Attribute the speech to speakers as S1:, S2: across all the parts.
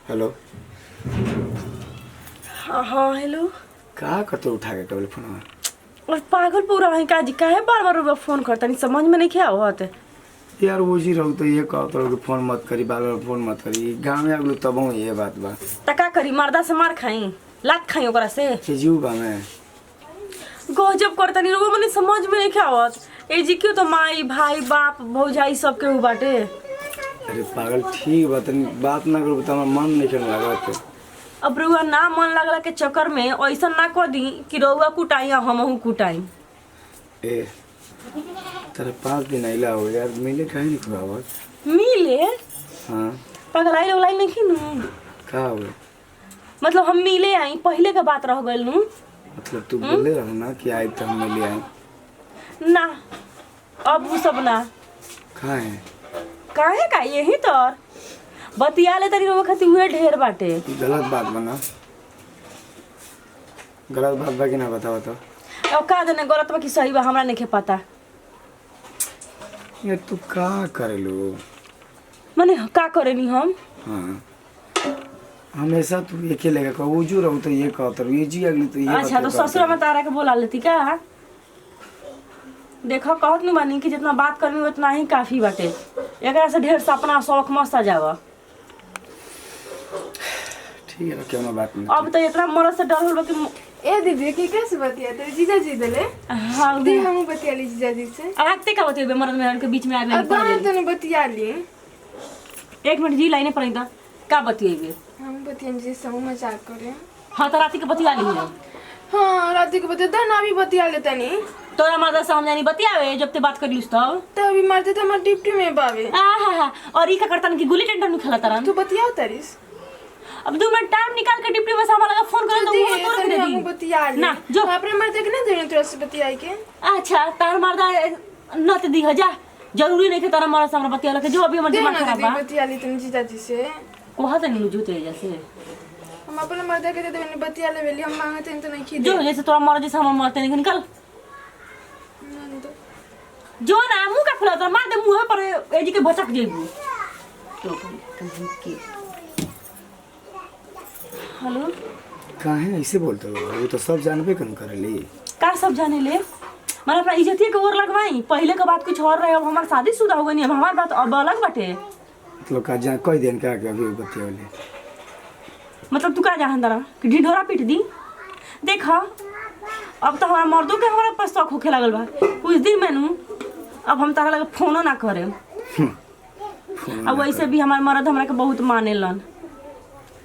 S1: Hello.
S2: हाँ hello.
S1: का करते उठा के कबल फोन?
S2: और पागल पूरा है काजी काहे बार बार फोन करता नहीं समझ में नहीं क्या होत
S1: यार वो जी रहू तो ये कहत रहो कि फोन मत करी, बार बार फोन मत करी। गाँव में अगलू तब ये बात बा।
S2: त का करी मर्दा से मार खाई लात खाई ओकरा से
S1: जीव बा मैं
S2: गजब करता नहीं लोगों मने समझ में नहीं क्या होत। ए जी क्यों तो माई भाई बाप भौजाई सब के बाटे।
S1: अरे पागल ठीक बा, तनी बात ना करो तो मन नहीं करने लगा।
S2: अब रुआ ना मन लगला के चक्कर में ऐसा ना कर दी कि रउआ कुटाई हमहू कुटाई।
S1: ए तेरे 5 दिन आइला हो यार, मिले काहे नहीं खुआवत?
S2: मिले
S1: हाँ
S2: पगलाई उगलाई नहीं खिनू
S1: का हो?
S2: मतलब हम मिले आई पहले का बात रह गइल नू।
S1: मतलब तू बोले रहो ना कि आई तो हम मिले आए
S2: ना अब वो सब ना
S1: कहाँ है?
S2: काहे का यही तो बतिया ले तरी रोवा खाती हुए ढेर बाटे।
S1: गलत बात बना, गलत बात बा कि ना बताओ तो।
S2: अब का देने गलत बा कि सही बा हमरा नहीं पता।
S1: यार तू का करेलू?
S2: माने का करेनी हम?
S1: हाँ हमेशा तू ये खेलेगा का उजू रहू तो ये कहत रहू ये जी अगली तो ये
S2: अच्छा तो ससुर में तारा के बोला लेती का? देखो कहत नहीं बानी कि जितना बात करनी उतना ही काफी बाटे। एकरा से ढेर सपना शौक मत सजावा।
S1: ठीक है क्यों ना बात नहीं।
S2: अब तो इतना मरद से डर हो कि
S3: ए दीदी के कैसे बतिया तेरे जीजा जी देले?
S2: हाँ
S3: दी हम बतिया ली जीजा जी से।
S2: आते का बतिया मरद में के बीच में आ
S3: अब बाहर तो नहीं बतिया ली।
S2: 1 मिनट जी लाइने पड़ी था का बतिएबे?
S3: हम बतिया जी से मजाक करे।
S2: हाँ तो रात के बतिया ली है।
S3: हाँ रात के बतिया ना भी बतिया लेता नहीं।
S2: तोरा मर्द से हम जानी बतियावे जब ते बात कर लिस तब
S3: तो अभी मारते थे हमारे डिप्टी में बावे।
S2: आहा और ई का करतन की गुल्ली डंडा नहीं खेला तरन।
S3: तू बतिया तरिस।
S2: अब 2 मिनट टाइम निकाल के डिप्टी में सामान लगा फोन कर तो वो तोड़ के दे दी।
S3: हम बतिया ले
S2: ना जो
S3: अपने मर्द के ना देने तेरे से बतियाई के।
S2: अच्छा तार मर्दा न ते दी जा जरूरी नहीं कि तारा मर्द से हमरा बतिया लगे जो अभी हमर दिमाग खराब बा।
S3: बतिया ली तुम जीजा जी से
S2: कोहा त नहीं जुते जैसे
S3: हम अपने मर्द के दे देने बतिया ले वेली हम मांगते हैं तो नहीं खी
S2: जो जैसे तोरा मर्द जैसे हम मरते नहीं निकल जो ना मुंह का खुला तो मार दे मुंह पर एजी के भटक जेबू तो के हेलो
S1: काहे ऐसे बोलते हो? वो तो सब जानबे कन करेली।
S2: का सब जाने ले मारे अपना इज्जतिया के ओर लगवाई। पहले का बात कुछ और रहे अब हमार शादीशुदा हो गई नहीं अब हमार बात अब अलग बाटे।
S1: मतलब का जा कोई दिन का के अभी बतियावले
S2: मतलब तू का जान दरा कि ढिढोरा पीट दी? देखा अब तो हमारा मर्दों के हमारा पास शौक होखे लागल बा कुछ दिन मेनू अब हम तारा लगे फोनो ना करे। अब वैसे भी हमार मर्द हमरा के बहुत मानेलन।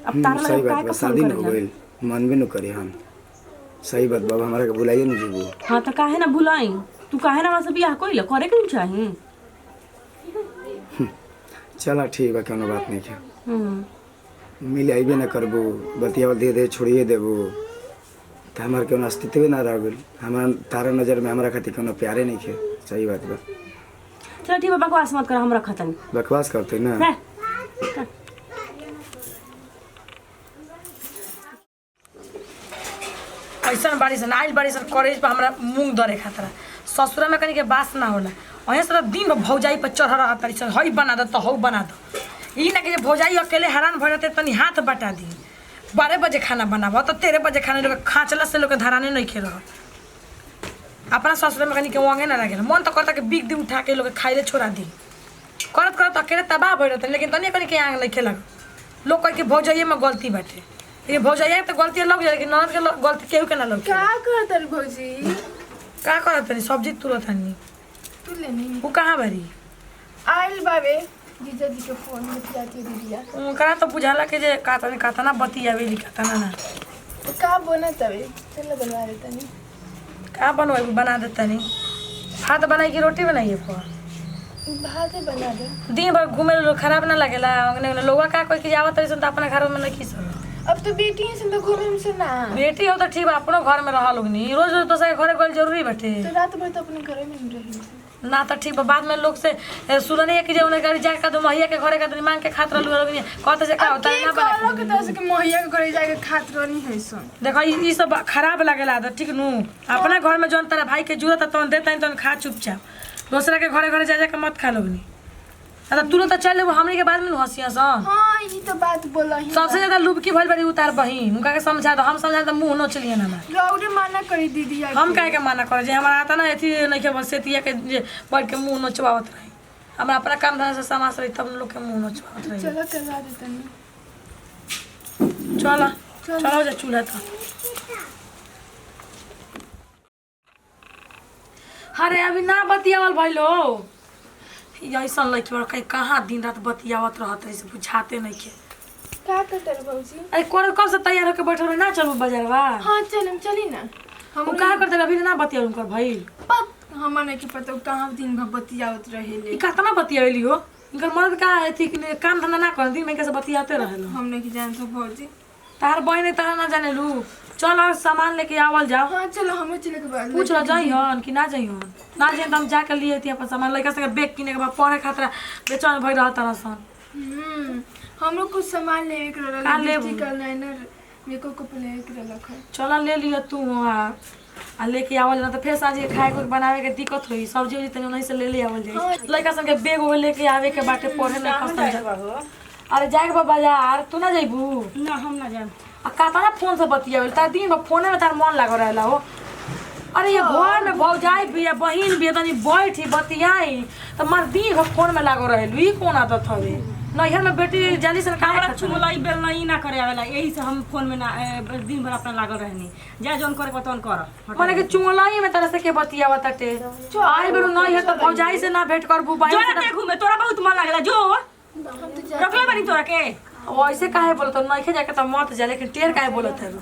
S2: अब तारा
S1: सही
S2: लगे
S1: बात बा, शादी न हो गइल मन भी न करे हम। सही बात बाबा हमारा के बुलाइए न जीबू।
S2: हाँ तो काहे ना बुलाई तू काहे ना हमरा से बियाह कइले करे के चाही।
S1: चला ठीक बा कोनो बात नहीं क्या मिल आइबे ना करबू बतियावल दे दे छोड़िए देबू तो हमार के अस्तित्व ना रह गइल। हमार तारा नजर में हमारा खातिर कोनो प्यारे नहीं खे। सही बात बा।
S2: चल ठीक बा बकवास मत कर हम रखत नहीं।
S1: बकवास करते ना
S4: ऐसा बारिश आइल बारिश कॉलेज पर हमरा मूंग दरे खातरा ससुरा में कनी के बास ना होला वहीं से दिन भर भौजाई पर चढ़ रहा तारी सन हई बना दो तो हऊ बना दो। ई ना कि भौजाई अकेले हैरान भर जाते तनी हाथ बटा दी 12 बजे खाना बनाबो तो 13 बजे खाने लोग खाँचला से लोग धराने नहीं खे रह अपना ससुरा में कनी के वंगे ना लगे मन तो करता कि बिग दी उठा के लोग खाइले छोड़ा दी करत करत अकेले तबाह भर जाते लेकिन तनी कनी के आग नहीं खे लग लोग कह के भौजाइए में गलती बाटे ये भौजाइया तो गलती लग जाए लेकिन ननद के गलती केहू के ना लग।
S3: क्या करत रे भौजी?
S4: का करत तनी सब्जी तुरत हनी
S3: तू लेनी
S4: वो कहाँ बारी
S3: आइल बावे जीजा जी के फोन में जाती दीदिया
S4: उनकरा तो बुझाला के जे कातना बतियावेली कातना ना
S3: तो का बना तवे चल बनवा दे तनी
S4: का बनवाई बना दे तनी भात बनाई की रोटी बनाइए पर
S3: भात बना दे।
S4: दिन भर घूमे लोग खराब ना लगेला लोग का कोई की आवत रही तो अपना घर में नहीं सब
S3: अब तो बेटी है से तो घूमे से ना
S4: बेटी हो तो ठीक बा अपनो घर में रह लोग नहीं रोज रोज दूसरे घरे गइल जरूरी बाटे
S3: तो रात भर तो अपने घर में नहीं रही
S4: ना तो ठीक बा बाद में लोग से सुनने कि जे उन्हें गाड़ी जाके का दो महिया के घरे का दो मांग के खात रहलू लोग नहीं कहते से का होता है ना
S3: कहलो के दस के मोहिया के घरे जाके खात रहनी है सुन
S4: देखो ई सब खराब लगेला आदत ठीक नु अपना घर में जौन तेरा भाई के जरूरत है तौन देता है तौन खा चुपचाप दूसरा के घरे घरे जा के मत खा लोग नहीं तो तुरंत चल हमनी के बाद में हंसिया सन
S3: हाँ ये तो बात बोला ही
S4: सबसे ज्यादा लुबकी भइल बड़ी उतार बहिन उनका के समझा दो हम समझा तो मुंह नोच लिए ना
S3: रौरे माना करी दीदी
S4: हम काहे के माना करे जे हमारा आता ना एथी नहीं के बस सेतिया के जे बैठ के मुंह नोचवावत रही हमरा अपना काम धंधा से समास रही तब लोग के मुंह नोचवावत रही
S3: चलो करवा देते हैं
S4: चलो चलो जा चूल्हा तो अरे अभी ना बतियावल भइलो ऐसा लड़की बड़ा कहीं कहाँ दिन रात बतियावत रहत है से बुझाते नहीं के
S3: क्या करते रहे बाबूजी
S4: अरे कब से तैयार होके बैठल ना चलू बाजारवा
S3: हाँ चली ना
S4: हम कहा करते अभी ना बतिया उनकर भाई
S3: हमारा नहीं पता कहाँ दिन भर बतियावत रहे
S4: कितना बतियाली हो इनकर मर्द का है थी कि काम धंधा ना कर दिन में कैसे बतियाते रहे
S3: हम नहीं जानते भौजी
S4: तार बहन तारा ना जाने लू चल सामान लेके आवल जाओ
S3: हाँ चलो हमें चले के बाद
S4: पूछ लो जाइहन कि ना जाइहन ना जाइए तो हम जाके लिए थी अपन सामान लड़का से बैग किने के बाद पढ़े खातिर बेचैन भई रहत सन
S3: हम लोग कुछ सामान लेवे के रहल
S4: का लेबू?
S3: लिपस्टिक लाइनर मेकअप को लेवे के रहल है
S4: चल ले लियो तू आ लेके आवल ना तो फिर साझे खाए को बनावे के दिक्कत होई सब्जी उजी तनी नहीं से ले आवल जाई लड़का संगे बैग वो लेके आवे के बाटे पढ़े में खस्ता जा अरे जाके बा बाजार तू ना जाइबू
S2: ना हम ना जान
S4: आ कातना फोन से बतियावे तार दिन भर फोने में तार मन लागो रहला हो अरे ये घर में भौजाई भी है बहिन भी है तनी बैठी बतियाई तो मार दिन भर फोन में लागो रहेलू ई कोन आदत हवे नैहर में बेटी जल्दी से काम
S2: हमरा चुमलाई बेल नहीं ना करे आवेला यही से हम फोन में ना दिन भर अपना लागल रहनी जा जोन करे को तोन कर
S4: माने के चुंगलाई में तरह से के बतियावा ताटे आई बेरो नहीं है तो भौजाई से ना भेंट करबू बाई
S2: जो
S4: से
S2: ना देखू मैं तोरा बहुत मन लागला जो रखले बनी तोरा के
S4: ऐसे काहे बोलत नहीं खे जाके तो मत जा लेकिन टेर काहे बोलत है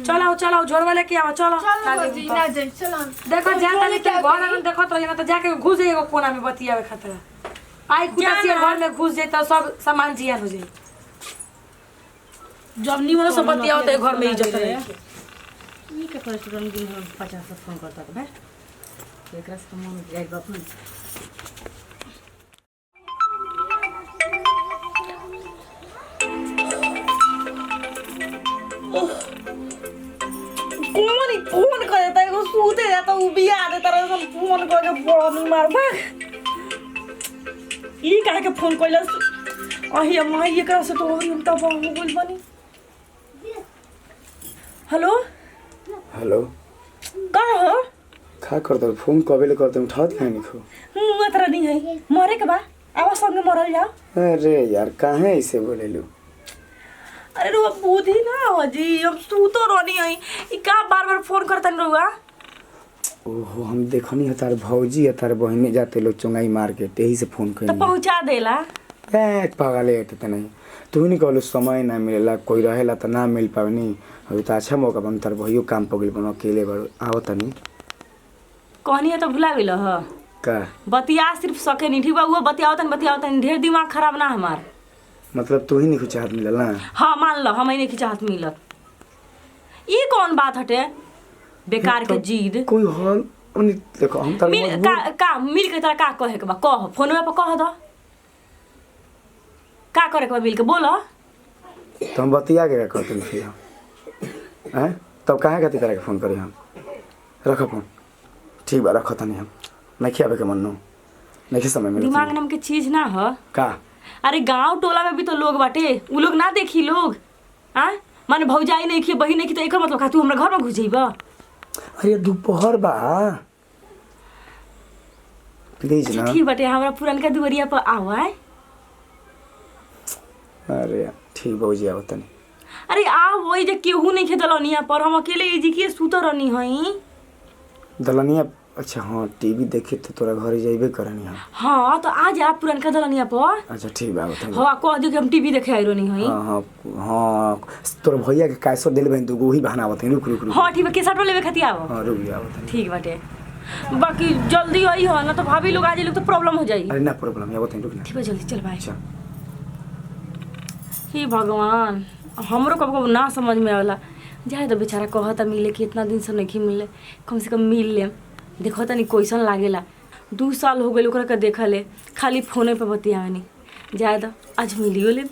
S4: चलो झोरवा लेके आवा चलो
S3: भौजी ना जाए चलो
S4: देखो जाता लेकिन घर में देखो तो ना तो जाके घुस जाएगा कोना में बतियावे खातिर आई कुटासी घर में घुस जाए तो सब सामान जियान हो जाए जब निमन से बतियाओ तो घर में इज्जत रहे
S2: ई के करे तुरंत दिन भर 50 फोन करता बे एकरा से मन जाई बाप नहीं
S4: कौन ही फोन कर देता है वो सूते जाता वो बिया देता रहे सब फोन करके बड़ा नहीं मार भाग
S2: ई काहे के फोन कइलस अही अम्मा एकरा से तो हम त हो गइल बनी हेलो
S1: हेलो
S2: का हो
S1: का करते हो? फोन कबेले करते उठात काहे नहीं खो
S2: अतरा नहीं है मरे के बा आवा संगे मरल जाओ
S1: अरे यार काहे ऐसे बोलेलू
S2: अरे रुआ बुद्धि ना हो जी हम सूतो रोनी है ई का बार-बार फोन करतन रुआ
S1: ओहो हम देखनी है तार भौजी है तार बहिनी जाते लोग चुंगाई मार्केट यही से फोन
S2: तो
S1: करी
S2: पहुंचा देला
S1: ए पागले है नहीं तू नहीं कहलू समय ना मिलेला कोई रहेला तो ना मिल पावनी अभी तो अच्छा मौका बन तार भैया काम पगल बन अकेले बड़ आओ तनी
S2: कहनी है तो भुला गइल ह
S1: का
S2: बतिया सिर्फ सके नहीं ठीक बा वो बतियाओ तन ढेर दिमाग खराब ना हमार
S1: मतलब तू ही नहीं कुछ हाथ मिलल ना
S2: हाँ मान लो हम नहीं चाहत मिलत ई कौन बात हटे बेकार के जिद
S1: कोई हॉल उन्हीं देखो हम तार
S2: मिल का मिल के तोरा का कहे के बा कह फोन में कह दो का करे के बा मिल के बोलो
S1: तो हम बतिया के करते फिर हैं तब काहे खातिर तरह के फोन करी हम रख फोन ठीक बा रख तनी हम नहीं खियावे के मन नो नहीं समय मिले
S2: दिमाग नाम के चीज ना हो
S1: का
S2: अरे गांव टोला में भी तो लोग बाटे उ लोग ना देखी लोग हाँ माने भौजाई नहीं की बहिन नहीं की तो एकर मतलब का तू हमरा घर में घुस जाइबा
S1: अरे दोपहर बा प्लीज ना
S2: ठीक बाटे हमरा पुरनका दुवरिया पर आवा
S1: अरे ठीक भौजी आओ तनी
S2: अरे आ वही जे केहू नहीं खेदलनिया पर हम अकेले ई जी के सुत रहनी हई
S1: दलनिया अच्छा हाँ टीवी देखे तो तोरा घर जाइबे करनी हम
S2: हाँ तो आ जा पुरनका दलनिया पर
S1: अच्छा ठीक बा बताइए
S2: हाँ कह दियो कि हम टीवी देखे आई रहनी हई
S1: हाँ हाँ हाँ तोरा भैया के कैसो दिल बहन तू वही बहाना बताई रुक रुक रुक
S2: हाँ ठीक बा केसटो लेवे खातिर आओ
S1: हाँ रुक जाओ तनी
S2: ठीक बाटे बाकी जल्दी आई हो ना तो भाभी लोग आ जाए लोग तो प्रॉब्लम हो जाई
S1: अरे ना प्रॉब्लम या बताई रुक ना
S2: ठीक बा जल्दी चल भाई
S1: अच्छा
S2: हे भगवान हमरो कब कब ना समझ में आवेला जाए तो बेचारा कहता मिले कि इतना दिन से नहीं मिले कम से कम मिल ले देखो तनी कैसन लागेला 2 साल हो गए ओकरा के देखले खाली फोने पे बतियावनी जाए तो आज मिलियो ले